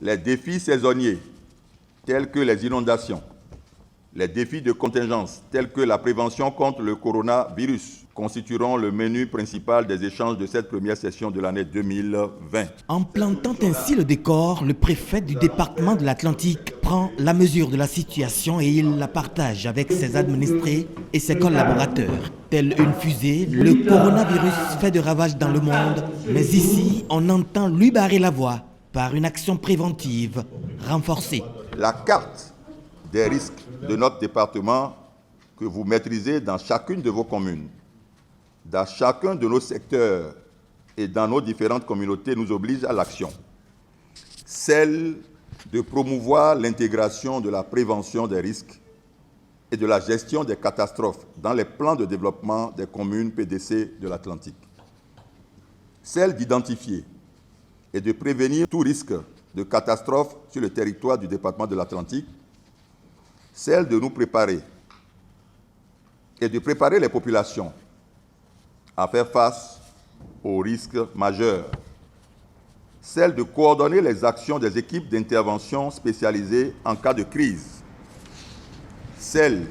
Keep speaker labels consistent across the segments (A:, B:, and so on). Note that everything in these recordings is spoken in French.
A: Les défis saisonniers, tels que les inondations, les défis de contingence, tels que la prévention contre le coronavirus, constitueront le menu principal des échanges de cette première session de l'année 2020.
B: En plantant ainsi le décor, le préfet du département de l'Atlantique prend la mesure de la situation et il la partage avec ses administrés et ses collaborateurs. Telle une fusée, le coronavirus fait de ravages dans le monde, mais ici, on entend lui barrer la voie par une action préventive renforcée.
A: La carte des risques de notre département que vous maîtrisez dans chacune de vos communes, dans chacun de nos secteurs et dans nos différentes communautés nous oblige à l'action. Celle de promouvoir l'intégration de la prévention des risques et de la gestion des catastrophes dans les plans de développement des communes PDC de l'Atlantique. Celle d'identifier et de prévenir tout risque de catastrophe sur le territoire du département de l'Atlantique. Celle de nous préparer et de préparer les populations à faire face aux risques majeurs. Celle de coordonner les actions des équipes d'intervention spécialisées en cas de crise. Celle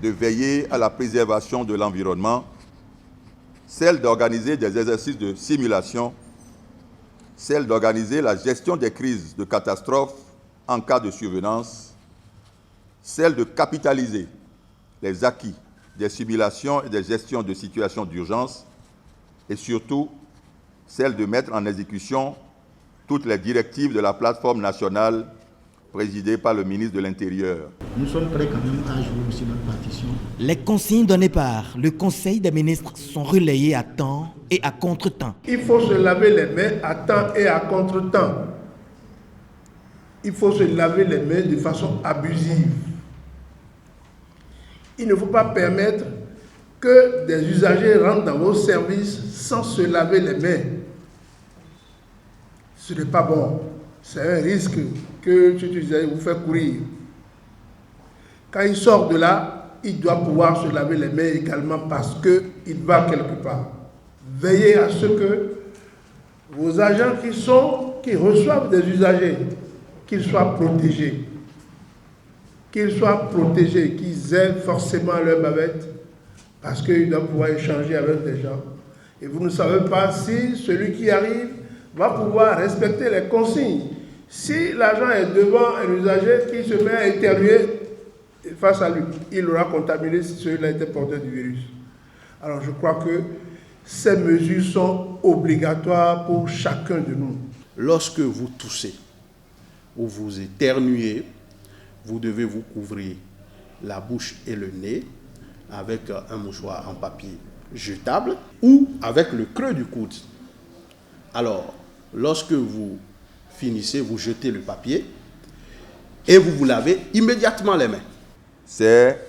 A: de veiller à la préservation de l'environnement. Celle d'organiser des exercices de simulation. Celle d'organiser la gestion des crises de catastrophes en cas de survenance. Celle de capitaliser les acquis des simulations et des gestions de situations d'urgence. Et surtout, celle de mettre en exécution toutes les directives de la plateforme nationale présidée par le ministre de l'Intérieur.
C: Nous sommes prêts quand même à jouer aussi notre partition.
B: Les consignes données par le Conseil des ministres sont relayées à temps et à contre-temps.
D: Il faut se laver les mains à temps et à contre-temps. Il faut se laver les mains de façon abusive. Il ne faut pas permettre que des usagers rentrent dans vos services sans se laver les mains. Ce n'est pas bon. C'est un risque que tu vous fait courir. Quand il sort de là, il doit pouvoir se laver les mains également parce qu'il va quelque part. Veillez à ce que vos agents qui reçoivent des usagers, qu'ils soient protégés. Qu'ils soient protégés, qu'ils aient forcément leur bavette, parce qu'ils doivent pouvoir échanger avec des gens. Et vous ne savez pas si celui qui arrive va pouvoir respecter les consignes. Si l'agent est devant un usager qui se met à éternuer face à lui, il aura contaminé si celui-là était porteur du virus. Alors je crois que ces mesures sont obligatoires pour chacun de nous.
E: Lorsque vous toussez ou vous éternuez, vous devez vous couvrir la bouche et le nez avec un mouchoir en papier jetable ou avec le creux du coude. Alors, lorsque vous finissez, vous jetez le papier et vous vous lavez immédiatement les mains.
A: C'est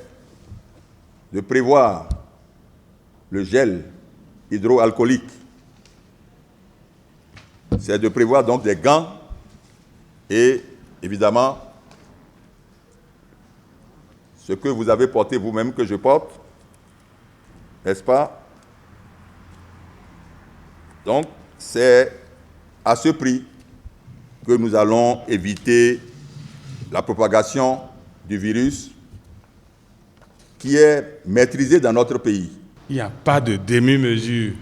A: de prévoir le gel hydroalcoolique. C'est de prévoir donc des gants et évidemment ce que vous avez porté vous-même que je porte, n'est-ce pas? Donc, c'est à ce prix que nous allons éviter la propagation du virus qui est maîtrisé dans notre pays.
F: Il n'y a pas de demi-mesure.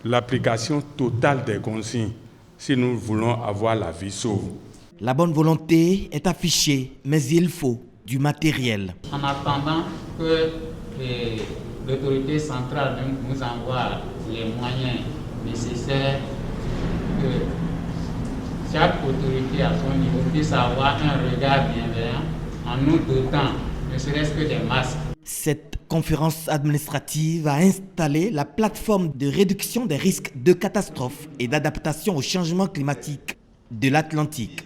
F: L'application totale des consignes si nous voulons avoir la vie sauve.
B: La bonne volonté est affichée, mais il faut du matériel.
G: En attendant que l'autorité centrale nous envoie les moyens nécessaires, que chaque autorité à son niveau puisse avoir un regard bienveillant en nous dotant, ne serait-ce que des masques.
B: Cette conférence administrative a installé la plateforme de réduction des risques de catastrophes et d'adaptation au changement climatique de l'Atlantique.